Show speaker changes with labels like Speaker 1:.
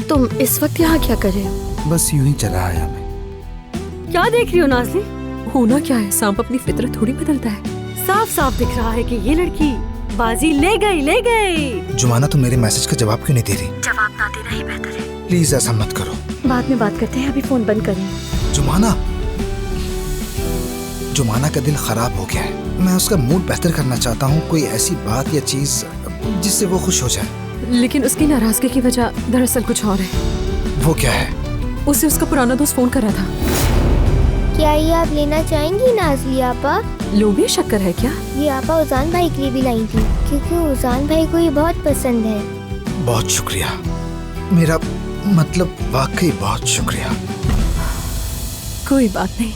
Speaker 1: तुम इस वक्त यहाँ क्या कर रहे हो?
Speaker 2: बस यूं ही चला आया मैं।
Speaker 1: क्या देख रही हो नाज़ली?
Speaker 3: होना क्या है, सांप अपनी फितरत थोड़ी बदलता है।
Speaker 1: साफ साफ दिख रहा है कि ये लड़की बाजी ले गई।
Speaker 2: जुमाना, तुम मेरे मैसेज का जवाब क्यों नहीं दे रही?
Speaker 1: जवाब ना देना ही बेहतर है।
Speaker 2: प्लीज ऐसा मत करो।
Speaker 1: बाद में बात करते हैं, अभी फोन बंद करें।
Speaker 2: जुमाना का दिल खराब हो गया है। मैं उसका मूड बेहतर करना चाहता हूँ, कोई ऐसी बात या चीज जिससे वो खुश हो जाए।
Speaker 3: लेकिन उसकी नाराजगी की वजह दरअसल कुछ और है।
Speaker 2: वो क्या है?
Speaker 3: उसे उसका पुराना दोस्त फोन कर रहा था।
Speaker 4: क्या ये आप लेना चाहेंगी नाज़ली आपा?
Speaker 3: लोभी शक्कर है क्या?
Speaker 4: ये आपा ओज़ान भाई के लिए भी लाई थी, क्योंकि ओज़ान भाई को ये बहुत पसंद है।
Speaker 2: बहुत शुक्रिया, मेरा मतलब वाकई बहुत शुक्रिया।
Speaker 3: कोई बात नहीं।